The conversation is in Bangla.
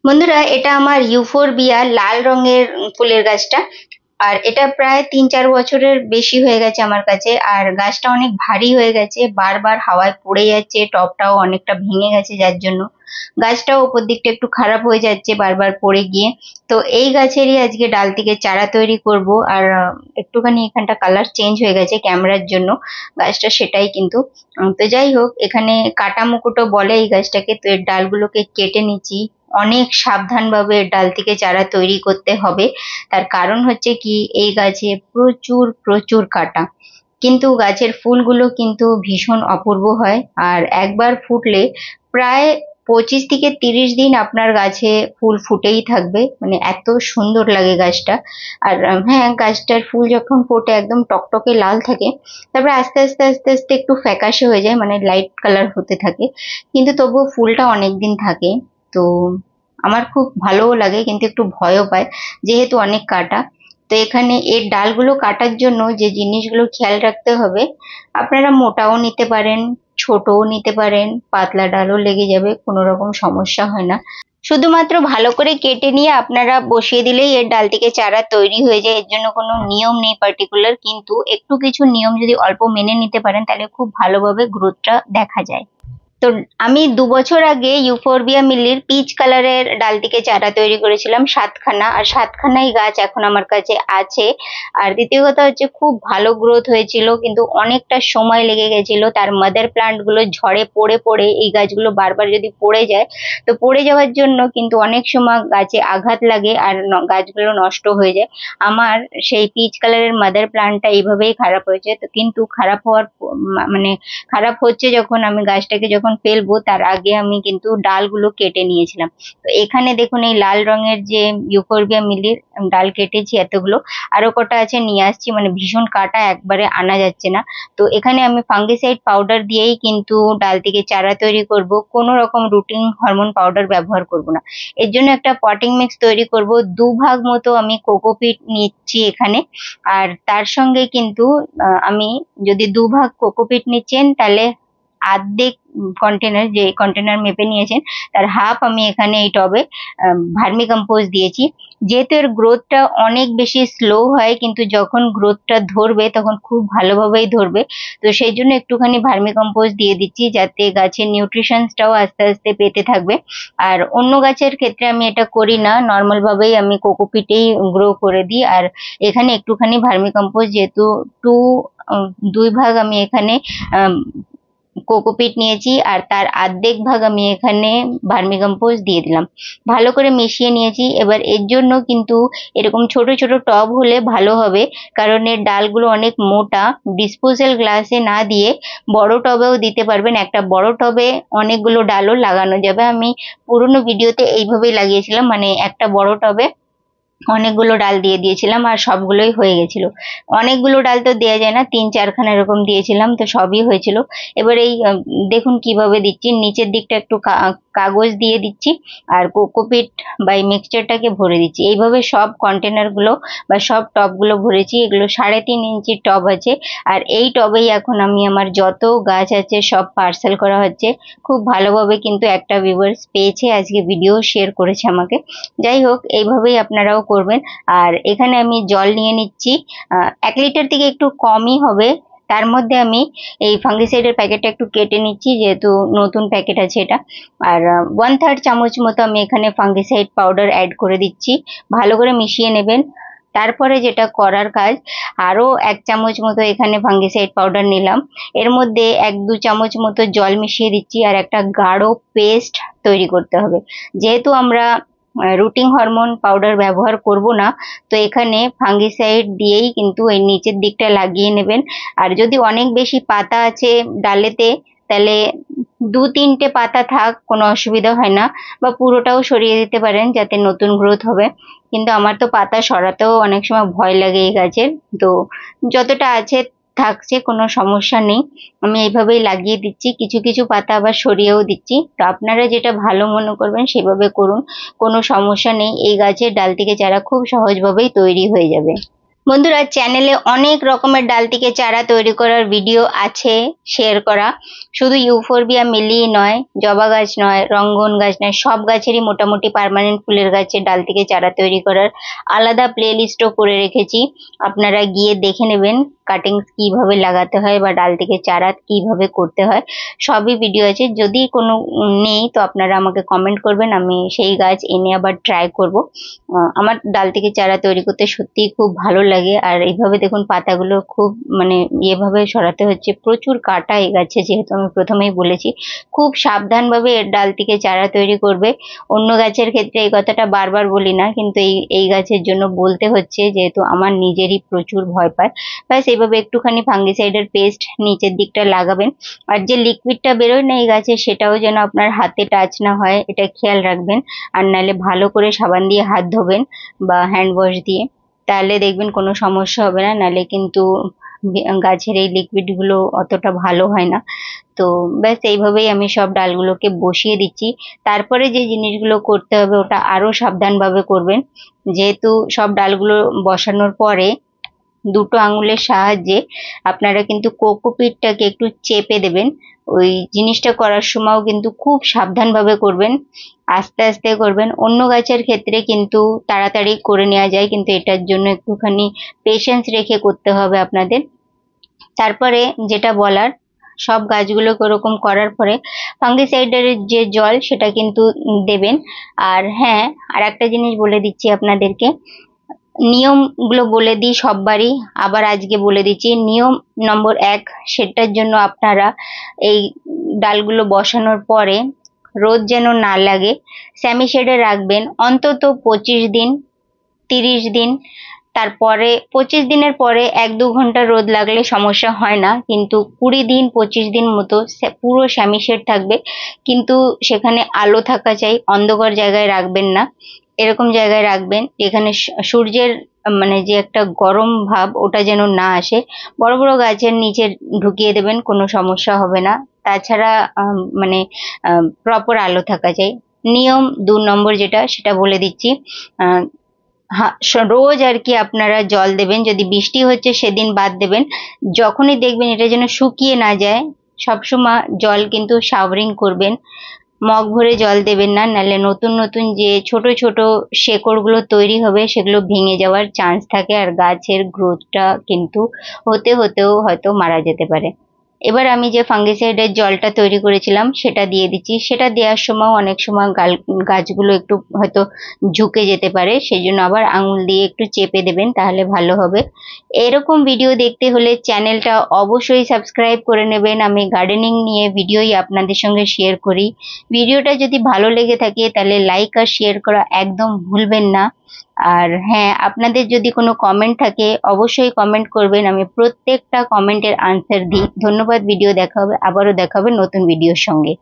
বন্ধুরা, এটা আমার ইউফোরবিয়া লাল রঙের ফুলের গাছটা। আর এটা প্রায় 3-4 বছরের বেশি হয়ে গেছে আমার কাছে। আর গাছটা অনেক ভারী হয়ে গেছে, বারবার হাওয়ায় পড়ে যাচ্ছে, টবটাও অনেকটা ভেঙে গেছে, যার জন্য গাছটাও উপর দিকটা একটু খারাপ হয়ে যাচ্ছে বারবার পড়ে গিয়ে। তো এই গাছেরই আজকে ডাল থেকে চারা তৈরি করব। আর একটুখানি এখানটা কালার চেঞ্জ হয়ে গেছে ক্যামেরার জন্য গাছটা, সেটাই কিন্তু। তো যাই হোক, এখানে কাটা মুকুটও বলে এই গাছটাকে। তো এর ডালগুলোকে কেটে নিচ্ছি। অনেক সাবধানভাবে এর ডাল থেকে চারা তৈরি করতে হবে। তার কারণ হচ্ছে কি, এই গাছে প্রচুর প্রচুর কাটা। কিন্তু গাছের ফুলগুলো কিন্তু ভীষণ অপূর্ব হয়। আর একবার ফুটলে প্রায় 25 থেকে 30 দিন আপনার গাছে ফুল ফুটেই থাকবে, মানে এত সুন্দর লাগে গাছটা। আর হ্যাঁ, গাছটার ফুল যখন ফোটে একদম টকটকে লাল থাকে, তারপরে আস্তে আস্তে আস্তে আস্তে একটু ফ্যাকাশে হয়ে যায়, মানে লাইট কালার হতে থাকে। কিন্তু তবুও ফুলটা অনেক দিন থাকে। তো আমার খুব ভালোও লাগে, কিন্তু একটু ভয়ও পায় যেহেতু অনেক কাটা। তো এখানে এর ডালগুলো কাটার জন্য যে জিনিসগুলো খেয়াল রাখতে হবে, আপনারা মোটাও নিতে পারেন, ছোটও নিতে পারেন, পাতলা ডালও লেগে যাবে, কোনো রকম সমস্যা হয় না। শুধুমাত্র ভালো করে কেটে নিয়ে আপনারা বসিয়ে দিলেই এর ডাল থেকে চারা তৈরি হয়ে যায়। এর জন্য কোনো নিয়ম নেই পার্টিকুলার, কিন্তু একটু কিছু নিয়ম যদি অল্প মেনে নিতে পারেন তাহলে খুব ভালোভাবে গ্রোথটা দেখা যায়। তো আমি 2 বছর আগে ইউফোরবিয়া মিলির পিচ কালারের ডাল থেকে চারা তৈরি করেছিলাম 7খানা, আর 7খানাই গাছ এখন আমার কাছে আছে। আর দ্বিতীয় কথা হচ্ছে, খুব ভালো গ্রোথ হয়েছিল, কিন্তু অনেকটা সময় লেগে গেছিল। তার মাদার প্লান্ট গুলো ঝড়ে পড়ে পড়ে এই গাছগুলো বারবার যদি পড়ে যায়, তো পড়ে যাওয়ার জন্য কিন্তু অনেক সময় গাছে আঘাত লাগে আর গাছগুলো নষ্ট হয়ে যায়। আমার সেই পিচ কালারের মাদার প্লান্টটা এইভাবেই খারাপ হয়েছে। তো কিন্তু খারাপ হওয়ার মানে খারাপ হচ্ছে যখন, আমি গাছটাকে যখন ফেলবো তার আগে আমি কিন্তু ডালগুলো কেটে নিয়েছিলাম। তো এখানে দেখুন, এই লাল রঙের যে ইউফোরবিয়া মিলির ডাল কেটেছি এতগুলো, আরো কটা আছে নিয়ে আসছি, মানে ভীষণ কাটা, একবারে আনা যাচ্ছে না। তো এখানে আমি ফাঙ্গিসাইড পাউডার দিয়েই কিন্তু ডাল থেকে চারা তৈরি করব, কোনো রকম রুটিন হরমোন পাউডার ব্যবহার করব না। এর জন্য একটা পটিং মিক্স তৈরি করব। 2 ভাগ মতো আমি কোকোপিট নিচ্ছি এখানে। আর তার সঙ্গে কিন্তু আমি, যদি 2 ভাগ কোকোপিট নিচ্ছেন তাহলে আর্ধেক কন্টেনার, যে কন্টেনার মেপে নিয়েছেন তার হাফ আমি এখানে এই টবে ভার্মি কম্পোস্ট দিয়েছি। যেহেতু এর গ্রোথটা অনেক বেশি স্লো হয়, কিন্তু যখন গ্রোথটা ধরবে তখন খুব ভালোভাবেই ধরবে। তো সেই জন্য একটুখানি ভার্মি কম্পোস্ট দিয়ে দিচ্ছি, যাতে গাছের নিউট্রিশনসটাও আস্তে আস্তে পেতে থাকবে। আর অন্য গাছের ক্ষেত্রে আমি এটা করি না, নর্মাল ভাবেই আমি কোকোপিটেই গ্রো করে দিই। আর এখানে একটুখানি ভার্মি কম্পোস্ট, যেহেতু টু 2 ভাগ আমি এখানে কোকোপিট নিয়েছি, আর তার অর্ধেক ভাগ আমি এখানে ভার্মিকম্পোস্ট দিয়ে দিলাম। ভালো করে মিশিয়ে নিয়েছি। এবার এর জন্য কিন্তু এরকম ছোট ছোট টব হলে ভালো হবে, কারণ এর ডালগুলো অনেক মোটা। ডিসপোজাল গ্লাসে না দিয়ে বড় টবেও দিতে পারবেন, একটা বড় টবে অনেকগুলো ডালও লাগানো যাবে। আমি পুরোনো ভিডিওতে এইভাবেই লাগিয়েছিলাম, মানে একটা বড় টবে অনেকগুলো ডাল দিয়ে দিয়েছিলাম আর সবগুলোই হয়ে গেছিল। অনেকগুলো ডাল তো দেওয়া যায় না, 3-4খানা এরকম দিয়েছিলাম, তো সবই হয়েছিল। এবার এই দেখুন কিভাবে দিচ্ছি, নিচের দিকটা একটু কাগজ দিয়ে দিচ্ছি, আর কোকোপিট বা এই মিক্সচারটাকে ভরে দিচ্ছি। এইভাবে সব কন্টেনার গুলো বা সব টব গুলো ভরেছি। এগুলো 3.5 ইঞ্চির টব আছে। আর এই টবেই এখন আমি আমার যত গাছ আছে সব পার্সেল করা হচ্ছে। খুব ভালোভাবে কিন্তু একটা ভিউয়ার্স পেয়েছে, আজকে ভিডিও শেয়ার করেছে আমাকে। যাই হোক, এইভাবেই আপনারাও করবেন। আর এখানে আমি জল নিয়ে নিচ্ছি, 1 লিটার থেকে একটু কমই হবে। তার মধ্যে আমি এই ফাঙ্গিসাইডের প্যাকেটটা একটু কেটে নিচ্ছি, যেহেতু নতুন প্যাকেট আছে এটা। আর 1/3 চামচ মতো আমি এখানে ফাঙ্গিসাইড পাউডার অ্যাড করে দিচ্ছি। ভালো করে মিশিয়ে নেবেন। তারপরে যেটা করার কাজ, আরো 1 চামচ মতো এখানে ফাঙ্গিসাইড পাউডার নিলাম। এর মধ্যে 1-2 চামচ মতো জল মিশিয়ে দিচ্ছি, আর একটা গাঢ় পেস্ট তৈরি করতে হবে। যেহেতু আমরা রুটিং হরমোন পাউডার ব্যবহার করব না, তো এখানে ফাঙ্গিসাইড দিয়েই কিন্তু এই নিচের দিকটা লাগিয়ে নেবেন। আর যদি অনেক বেশি পাতা আছে ডালেতে, তাহলে 2-3টে পাতা থাক, কোনো অসুবিধা হয় না, বা পুরোটাও সরিয়ে দিতে পারেন যাতে নতুন গ্রোথ হবে। কিন্তু আমার তো পাতা সরাতেও অনেক সময় ভয় লাগে এই গাছের। তো যতটা আছে থাকছে, কোনো সমস্যা নেই। আমি এইভাবেই লাগিয়ে দিচ্ছি, কিছু কিছু পাতা আবার সরিয়েও দিচ্ছি। তো আপনারা যেটা ভালো মনে করবেন সেভাবে করুন, কোনো সমস্যা নেই। এই গাছের ডাল থেকে চারা খুব সহজভাবেই তৈরি হয়ে যাবে। বন্ধুরা, চ্যানেলে অনেক রকমের ডাল থেকে চারা তৈরি করার ভিডিও আছে শেয়ার করা। শুধু ইউফোরবিয়া মিলিয়ে নয়, জবা গাছ নয়, রঙ্গন গাছ নয়, সব গাছেরই মোটামুটি পার্মানেন্ট ফুলের গাছের ডাল থেকে চারা তৈরি করার আলাদা প্লে লিস্টও করে রেখেছি। আপনারা গিয়ে দেখে নেবেন কাটিংস কিভাবে লাগাতে হয় বা ডাল থেকে চারা কিভাবে করতে হয়, সবই ভিডিও আছে। যদি কোনো নেই তো আপনারা আমাকে কমেন্ট করবেন, আমি সেই গাছ এনে আবার ট্রাই করব। আমার ডাল থেকে চারা তৈরি করতে সত্যিই খুব ভালো লাগে। আর এইভাবে দেখুন পাতাগুলো খুব মানে এভাবে সরাতে হচ্ছে, প্রচুর কাটা এই গাছে, যেহেতু আমি প্রথমেই বলেছি। খুব সাবধানভাবে এর ডাল থেকে চারা তৈরি করবে। অন্য গাছের ক্ষেত্রে এই কথাটা বারবার বলি না, কিন্তু এই গাছের জন্য বলতে হচ্ছে, যেহেতু আমার নিজেরই প্রচুর ভয় পায়। ব্যাস এইভাবে একটুখানি ফাঙ্গিসাইডের পেস্ট নিচের দিকটা লাগাবেন। আর যে লিকুইডটা বেরোয় না এই গাছে, সেটাও যেন আপনার হাতে টাচ না হয়, এটা খেয়াল রাখবেন। আর নাহলে ভালো করে সাবান দিয়ে হাত ধোবেন বা হ্যান্ড ওয়াশ দিয়ে, তাহলে দেখবেন কোনো সমস্যা হবে না। নাহলে কিন্তু গাছের এই লিকুইড গুলো অতটা ভালো হয় না। তো ব্যাস এইভাবেই আমি সব ডালগুলোকে বসিয়ে দিচ্ছি। তারপরে যে জিনিসগুলো করতে হবে ওটা আরো সাবধানভাবে করবেন, যেহেতু সব ডালগুলো বসানোর পরে দুটো আঙুলের সাহায্যে আপনারা কিন্তু কোকোপিটটাকে একটু চেপে দেবেন। ওই জিনিসটা করার সময়ও কিন্তু খুব সাবধানভাবে করবেন, আস্তে আস্তে করবেন। অন্য গাছের ক্ষেত্রে কিন্তু তাড়াতাড়ি করে নেওয়া যায়, কিন্তু এটার জন্য একটুখানি পেশেন্স রেখে করতে হবে আপনাদের। তারপরে যেটা বলার, সব গাছগুলোকে ওরকম করার পরে ফাঙ্গিসাইডের যে জল সেটা কিন্তু দেবেন। আর হ্যাঁ, আর একটা জিনিস বলে দিচ্ছি আপনাদেরকে, নিয়মগুলো বলে দিই সববারই, আবার আজকে বলে দিচ্ছি। নিয়ম নম্বর 1, সেটার জন্য আপনারা এই ডালগুলো বসানোর পরে রোদ যেন না লাগে, সেমি শেডে রাখবেন অন্তত 25 দিন, 30 দিন। তারপরে 25 দিনের পরে 1-2 ঘন্টা রোদ লাগলে সমস্যা হয় না, কিন্তু 20 দিন 25 দিন মতো পুরো সেমি শেড থাকবে, কিন্তু সেখানে আলো থাকা চাই, অন্ধকার জায়গায় রাখবেন না। এরকম জায়গায় রাখবেন যেখানে সূর্যের মানে যে একটা গরম ভাব ওটা যেন না আসে। বড় বড় গাছের নিচে ঢুকিয়ে দেবেন, কোনো সমস্যা হবে না। তাছাড়া মানে প্রপার আলো থাকা চাই। নিয়ম 2 নম্বর যেটা, সেটা বলে দিচ্ছি। আহ রোজ আর কি আপনারা জল দেবেন, যদি বৃষ্টি হচ্ছে সেদিন বাদ দেবেন। যখনই দেখবেন এটা যেন শুকিয়ে না যায়, সবসময় জল কিন্তু শাওয়ারিং করবেন। মগ ভরে জল দেবেন না, নাহলে নতুন নতুন যে ছোট ছোট শেকড়গুলো তৈরি হবে সেগুলো ভেঙে যাওয়ার চান্স থাকে, আর গাছের গ্রোথটা কিন্তু হতে হতেও হয়তো মারা যেতে পারে। এবার আমি যে ফাঙ্গিসাইডের জলটা তৈরি করেছিলাম সেটা দিয়ে দিচ্ছি। সেটা দেওয়ার সময় অনেক সময় গাছগুলো একটু হয়তো ঝুঁকে যেতে পারে, সেই জন্য আবার আঙুল দিয়ে একটু চেপে দেবেন, তাহলে ভালো হবে। এরকম ভিডিও দেখতে হলে চ্যানেলটা অবশ্যই সাবস্ক্রাইব করে নেবেন। আমি গার্ডেনিং নিয়ে ভিডিওই আপনাদের সঙ্গে শেয়ার করি। ভিডিওটা যদি ভালো লেগে থাকে তাহলে লাইক আর শেয়ার করা একদম ভুলবেন না। আর হ্যাঁ, আপনাদের যদি কোনো কমেন্ট থাকে অবশ্যই কমেন্ট করবেন, আমি প্রত্যেকটা কমেন্টের আনসার দিই। ধন্যবাদ। ভিডিও দেখা হবে, আবারও দেখা হবে নতুন ভিডিওর সঙ্গে।